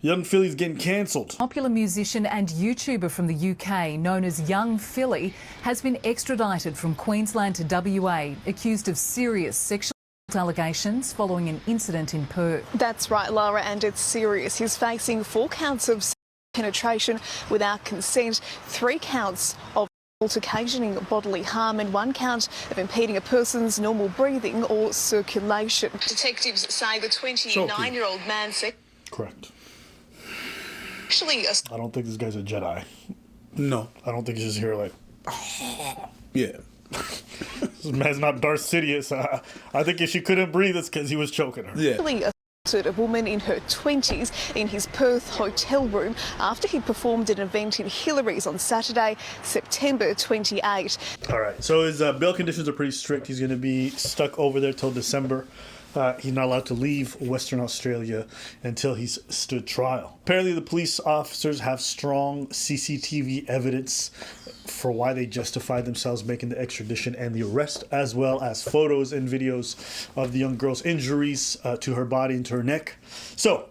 Young Philly's getting cancelled. Popular musician and YouTuber from the UK, known as Young Philly, has been extradited from Queensland to WA, accused of serious sexual allegations following an incident in Perth. That's right, Lara, and it's serious. He's facing 4 counts of penetration without consent, 3 counts of occasioning bodily harm, and 1 count of impeding a person's normal breathing or circulation. Detectives say the 29-year-old man said... Correct. Actually, I don't think this guy's a Jedi. No. I don't think he's just here like... Yeah. This man's not Darth Sidious. I think if she couldn't breathe, it's because he was choking her. Yeah. Assaulted a woman in her 20s in his Perth hotel room after he performed an event in Hillary's on Saturday, September 28. All right, so his bail conditions are pretty strict. He's going to be stuck over there till December. He's not allowed to leave Western Australia until he's stood trial. Apparently, the police officers have strong CCTV evidence for why they justified themselves making the extradition and the arrest, as well as photos and videos of the young girl's injuries to her body and to her neck. So,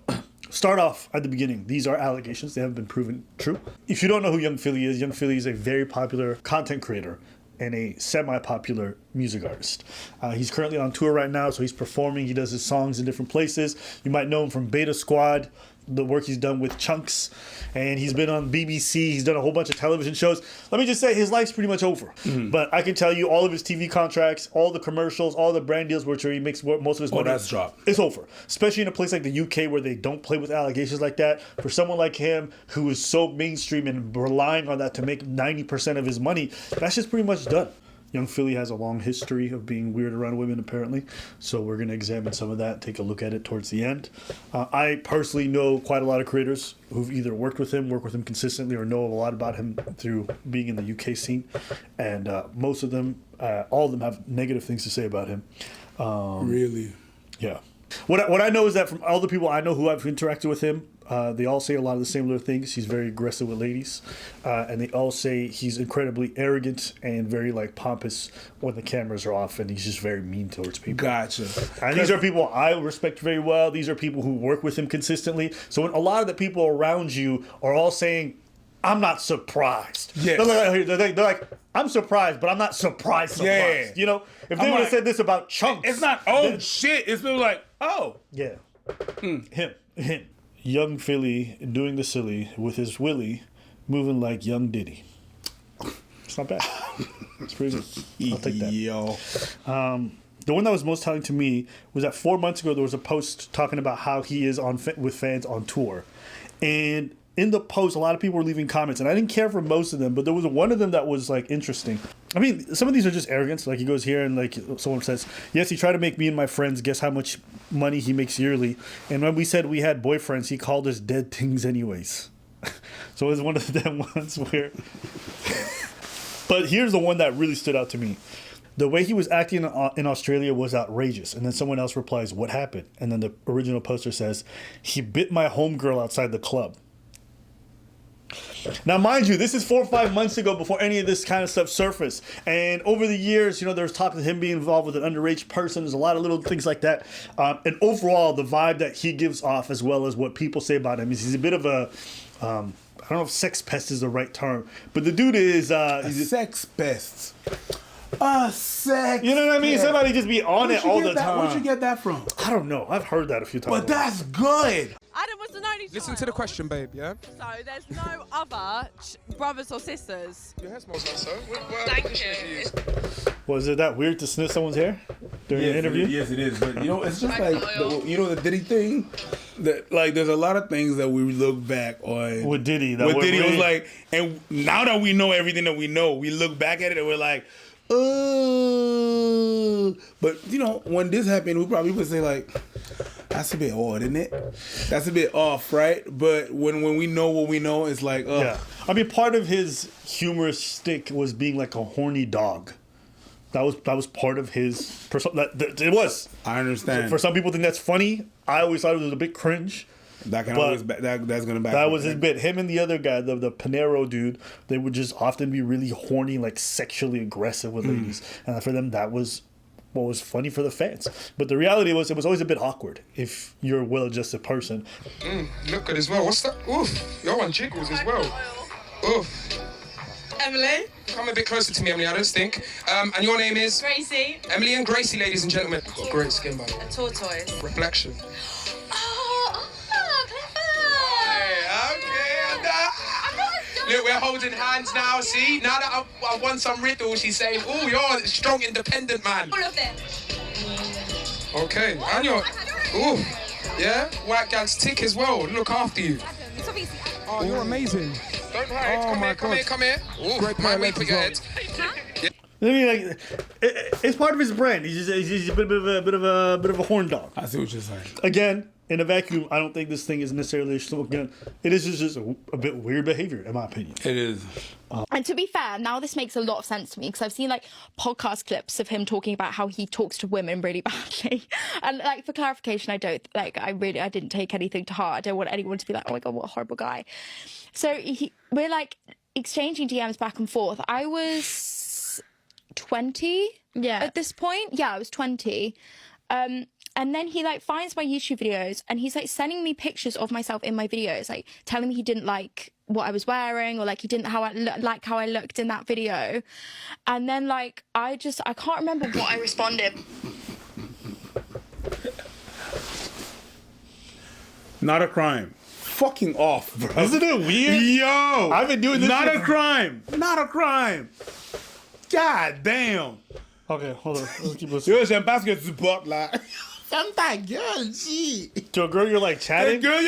start off at the beginning. These are allegations. They haven't been proven true. If you don't know who Young Philly is a very popular content creator and a semi-popular music artist. He's currently on tour right now, so he's performing. He does his songs in different places. You might know him from Beta Squad, the work he's done with Chunkz, and he's been on BBC. He's done a whole bunch of television shows. Let me just say, his life's pretty much over. But I can tell you, all of his TV contracts, all the commercials, all the brand deals where he makes most of his money, that's dropped. It's over. Especially in a place like the UK where they don't play with allegations like that. For someone like him who is so mainstream and relying on that to make 90% of his money, that's just pretty much done. Young Philly has a long history of being weird around women, apparently. So we're going to examine some of that, take a look at it towards the end. I personally know quite a lot of creators who've either worked with him consistently, or know a lot about him through being in the UK scene. And most of them, all of them have negative things to say about him. Really? Yeah. What I know is that from all the people I know who have interacted with him, they all say a lot of the same little things. He's very aggressive with ladies, and they all say he's incredibly arrogant and very like pompous when the cameras are off, and he's just very mean towards people. Gotcha. And these are people I respect very well. These are people who work with him consistently. So when a lot of the people around you are all saying, "I'm not surprised," Yes. they're like, "I'm surprised, but I'm not surprised." Yeah. You know, if they would have said this about Chunkz, it's not shit. It's been like, oh yeah, him. Young Philly doing the silly with his Willie moving like Young Diddy. It's not bad. It's pretty good. I'll take that. Yo. The one that was most telling to me was that 4 months ago there was a post talking about how he is with fans on tour. And in the post, a lot of people were leaving comments, and I didn't care for most of them, but there was one of them that was like interesting. I mean, some of these are just arrogance. Like he goes here and like someone says, "Yes, he tried to make me and my friends guess how much money he makes yearly. And when we said we had boyfriends, he called us dead things anyways." So it was one of them ones where... But here's the one that really stood out to me. The way he was acting in Australia was outrageous. And then someone else replies, "What happened?" And then the original poster says, "He bit my homegirl outside the club." Now, mind you, this is 4 or 5 months ago before any of this kind of stuff surfaced. And over the years, you know, there was talk of him being involved with an underage person. There's a lot of little things like that. And overall, the vibe that he gives off, as well as what people say about him, is he's a bit of a... I don't know if sex pest is the right term, but the dude is... he's a sex pest. Sex. You know what I mean? Yeah. Somebody just be on it all the time. Where'd you get that from? I don't know. I've heard that a few times. But that's good. Adam was an only child. Listen to the question, babe, yeah? So there's no other brothers or sisters. Your hair smells nice, so. Thank you. Was it that weird to sniff someone's hair during an interview? Yes, it is. But you know, it's just like the Diddy thing. That like, there's a lot of things that we look back on with Diddy. With Diddy, it was like, and now that we know everything that we know, we look back at it and we're like, oh. But you know, when this happened, we probably would say like, that's a bit odd, isn't it? That's a bit off, right? But when we know what we know, it's like, oh. Yeah. I mean, part of his humorous stick was being like a horny dog. That was part of his persona. It was. I understand. For some people, think that's funny. I always thought it was a bit cringe. That can always that's gonna back. That was his bit. Him and the other guy, the Panero dude, they would just often be really horny, like sexually aggressive with ladies, and for them that was what was funny for the fans. But the reality was, it was always a bit awkward if you're a well-adjusted person. Look good as well. What's that? Oof, you're on jiggles as well. Oof. Emily. Come a bit closer to me, Emily, I don't think. And your name is? Gracie. Emily and Gracie, ladies and gentlemen. Got great skin, by the way. A tortoise. Reflection. Oh, Look, we're holding hands now, see? Now that I've won some riddles, she's saying, oh, you're a strong, independent man. all of them. Okay, and you're... Ooh, yeah? White gals tick as well. Look after you. Oh, you're amazing. Don't hide. Oh, Come here. Ooh, Great mind me, legs put as your well. head. I mean, like, it's part of his brand. He's a bit of a horn dog. I see what you're saying. Again, in a vacuum, I don't think this thing is necessarily a smoke gun. It is just a bit weird behavior, in my opinion. It is. And to be fair, now this makes a lot of sense to me because I've seen like podcast clips of him talking about how he talks to women really badly. And like, for clarification, I didn't take anything to heart. I don't want anyone to be like, oh my God, what a horrible guy. So we're like exchanging DMs back and forth. I was 20 at this point. Yeah, I was 20. And then he like finds my YouTube videos and he's like sending me pictures of myself in my videos, like telling me he didn't like what I was wearing or like he didn't how I looked in that video. And then like I can't remember what I responded. Not a crime. Fucking off, bro. Isn't it weird? Yo! I've been doing this. Not a crime. Not a crime. God damn. Okay, hold on. Let's keep listening. Yo, j'aime pas ce que tu portes là. Ferme ta gueule, G. To a girl you're like chatting? Girl,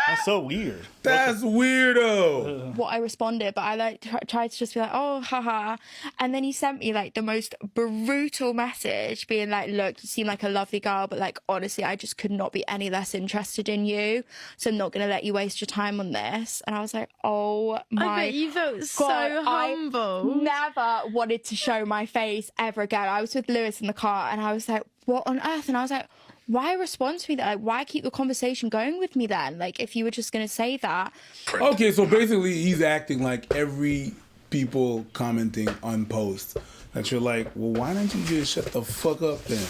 That's so weird. That's weirdo. What I responded, but I like tried to just be like, oh, haha. And then he sent me like the most brutal message being like, look, you seem like a lovely girl, but like, honestly, I just could not be any less interested in you. So I'm not going to let you waste your time on this. And I was like, oh my I bet you felt God, so humble. I never wanted to show my face ever again. I was with Lewis in the car and I was like, what on earth? And I was like, why respond to me that? Like, why keep the conversation going with me then? Like, if you were just going to say that. Okay, so basically he's acting like every people commenting on posts that you're like, well, why don't you just shut the fuck up then?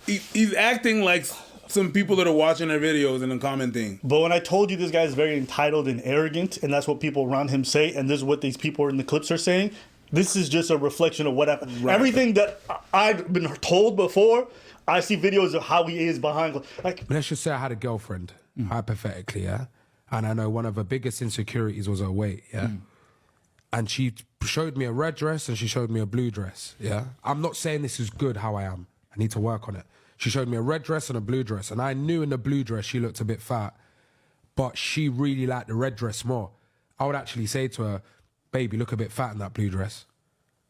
He's acting like some people that are watching their videos and then commenting. But when I told you this guy is very entitled and arrogant, and that's what people around him say, and this is what these people in the clips are saying, this is just a reflection of what happened. Right. Everything that I've been told before, I see videos of how he is behind. Like, let's just say I had a girlfriend, hypothetically, yeah? And I know one of her biggest insecurities was her weight, yeah? And she showed me a red dress and she showed me a blue dress, yeah? I'm not saying this is good how I am. I need to work on it. She showed me a red dress and a blue dress. And I knew in the blue dress she looked a bit fat, but she really liked the red dress more. I would actually say to her, baby, look a bit fat in that blue dress.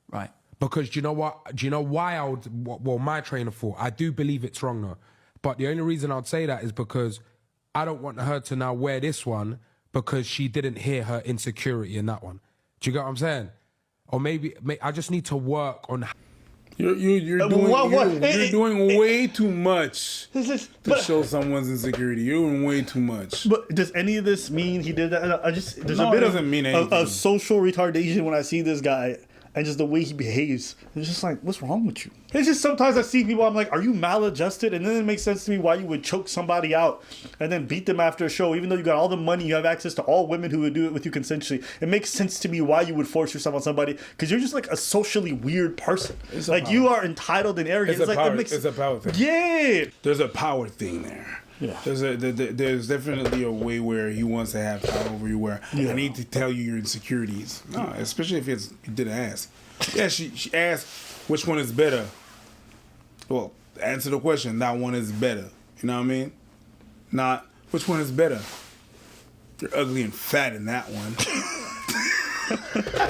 Right. Because do you know what? Do you know why I would? Well, my train of thought. I do believe it's wrong though, but the only reason I'd say that is because I don't want her to now wear this one because she didn't hear her insecurity in that one. Do you get what I'm saying? Or maybe I just need to work on. You're doing way too much to show someone's insecurity. You're doing way too much. But does any of this mean he did that? There's a bit of social retardation when I see this guy. And just the way he behaves, it's just like, what's wrong with you? It's just sometimes I see people, I'm like, are you maladjusted? And then it makes sense to me why you would choke somebody out and then beat them after a show, even though you got all the money, you have access to all women who would do it with you consensually. It makes sense to me why you would force yourself on somebody, because you're just like a socially weird person. Like, you are entitled and arrogant. It's a power thing. Yeah. There's a power thing there. Yeah. There's definitely a way where he wants to have power over you where I need to tell you your insecurities. No, especially if you didn't ask. Yeah, she asked which one is better. Well, answer the question, that one is better. You know what I mean? Not which one is better. You're ugly and fat in that one.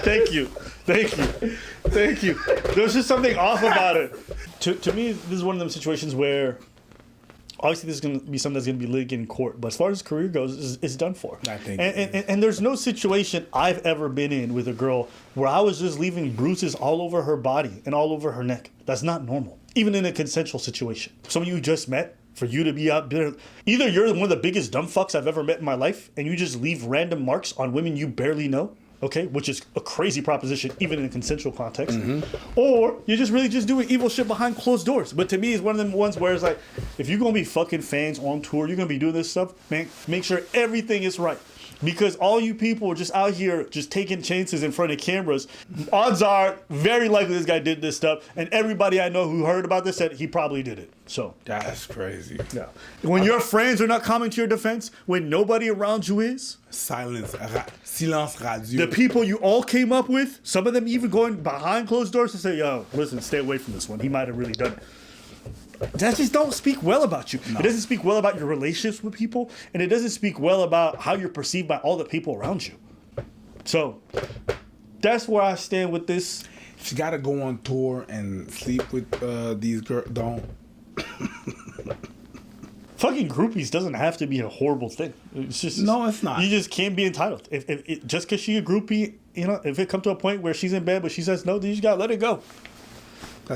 Thank you. There's just something off about it. To me, this is one of them situations where obviously this is going to be something that's going to be litigated in court, but as far as his career goes, it's done for. I think and there's no situation I've ever been in with a girl where I was just leaving bruises all over her body and all over her neck. That's not normal, even in a consensual situation. Someone you just met, for you to be out there, either you're one of the biggest dumb fucks I've ever met in my life and you just leave random marks on women you barely know, okay, which is a crazy proposition even in a consensual context, or you're just really just doing evil shit behind closed doors. But to me, it's one of them ones where it's like, if you're gonna be fucking fans on tour, you're gonna be doing this stuff, man, make sure everything is right. Because all you people are just out here just taking chances in front of cameras. Odds are very likely this guy did this stuff, and everybody I know who heard about this said he probably did it. So That's crazy. yeah, when your friends are not coming to your defense, when nobody around you is, Silence radio. the people you all came up with, some of them even going behind closed doors to say, "Yo, listen, stay away from this one. He might have really done it." That just don't speak well about you. No. It doesn't speak well about your relationships with people, and it doesn't speak well about how you're perceived by all the people around you. So that's where I stand with this. If you gotta go on tour and sleep with these girls, don't. Fucking groupies doesn't have to be a horrible thing. It's just No, it's not. You just can't be entitled. If just because she's a groupie, you know, if it comes to a point where she's in bed but she says no, then you just gotta let it go.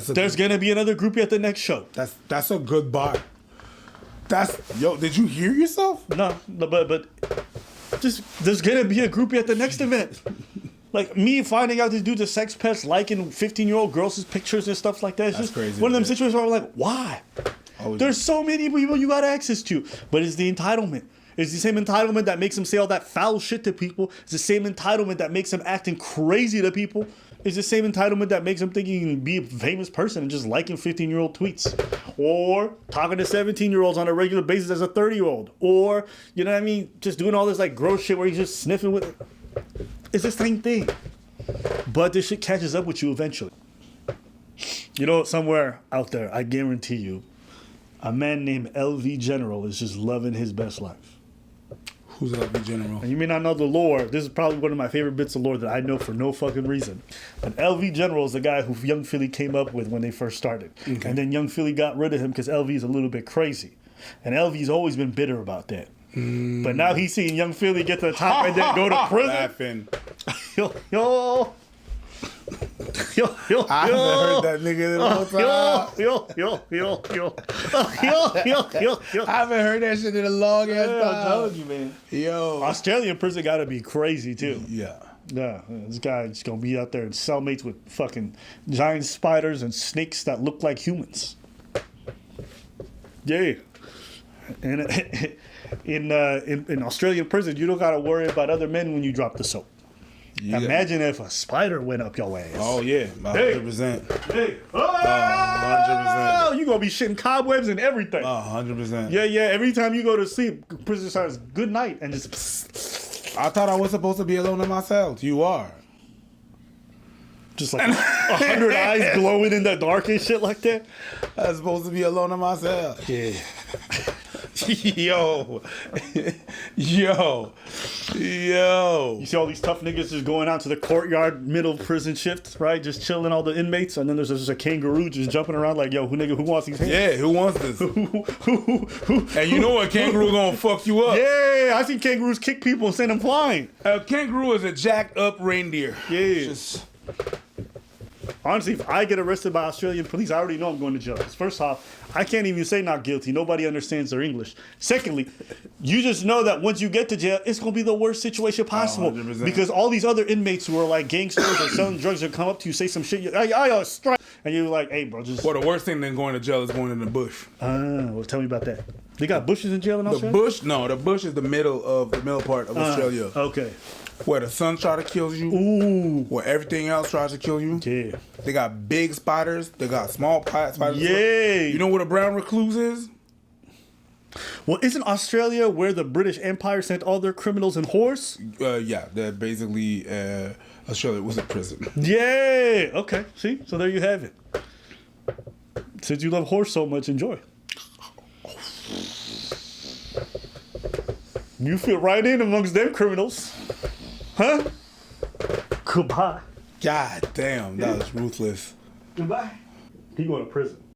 There's gonna be another groupie at the next show. That's a good bar. Yo, did you hear yourself? No, but just there's gonna be a groupie at the next event. Like me finding out this dude's a sex pest, liking 15-year-old girls' pictures and stuff like that. It's just crazy. One of them situations where I'm like, why? There's so many people you got access to, but it's the entitlement. It's the same entitlement that makes them say all that foul shit to people. It's the same entitlement that makes them acting crazy to people. It's the same entitlement that makes them think you can be a famous person and just liking 15-year-old tweets. Or talking to 17-year-olds on a regular basis as a 30-year-old. Or, you know what I mean, just doing all this like gross shit where you're just sniffing with it. It's the same thing. But this shit catches up with you eventually. You know, somewhere out there, I guarantee you, a man named LV General is just loving his best life. Who's LV General? And you may not know the lore. This is probably one of my favorite bits of lore that I know for no fucking reason. But LV General is the guy who Young Philly came up with when they first started. Okay. And then Young Philly got rid of him because LV is a little bit crazy. And LV's always been bitter about that. But now he's seeing Young Philly get to the top and then go to prison. Yo. I haven't heard that nigga in a long time. I haven't heard that shit in a long ass time. I'm telling you, man. Yo. Australian prison gotta be crazy too. Yeah. Yeah, this guy's gonna be out there in cellmates with fucking giant spiders and snakes that look like humans. Yeah. And in Australian prison, you don't gotta worry about other men when you drop the soap. Yeah. Imagine if a spider went up your ass. Oh yeah, 100%. Hey, 100%. You gonna be shitting cobwebs and everything. 100%. Yeah. Every time you go to sleep, prison starts good night and just. I thought I was supposed to be alone in my cell. You are. Just like 100 eyes glowing in the dark and shit like that. I was supposed to be alone in my cell. Yeah. Yo. You see all these tough niggas just going out to the courtyard, middle prison shift, right? Just chilling all the inmates, and then there's just a kangaroo just jumping around like, yo, who wants these hands? Yeah, who wants this? And you know what, kangaroo gonna fuck you up. Yeah, I seen kangaroos kick people and send them flying. A kangaroo is a jacked up reindeer. Yeah. Honestly, if I get arrested by Australian police, I already know I'm going to jail. First off, I can't even say not guilty. Nobody understands their English. Secondly, you just know that once you get to jail, it's going to be the worst situation possible. 100%. Because all these other inmates who are like gangsters or selling drugs will come up to you, say some shit, I strike. And you're like, hey, bro, just... Well, the worst thing than going to jail is going in the bush. Well, tell me about that. They got bushes in jail in Australia? The bush is the middle part of Australia. Okay. Where the sun try to kill you. Ooh. Where everything else tries to kill you. Yeah. They got big spiders. They got small spiders. Yeah. You know what a brown recluse is? Well, isn't Australia where the British Empire sent all their criminals and whores? Yeah. They're basically... Australia was a prison. Yeah. Okay. See? So there you have it. Since you love horse so much, enjoy. You fit right in amongst them criminals. Huh? Goodbye. God damn, that was ruthless. Goodbye. He going to prison.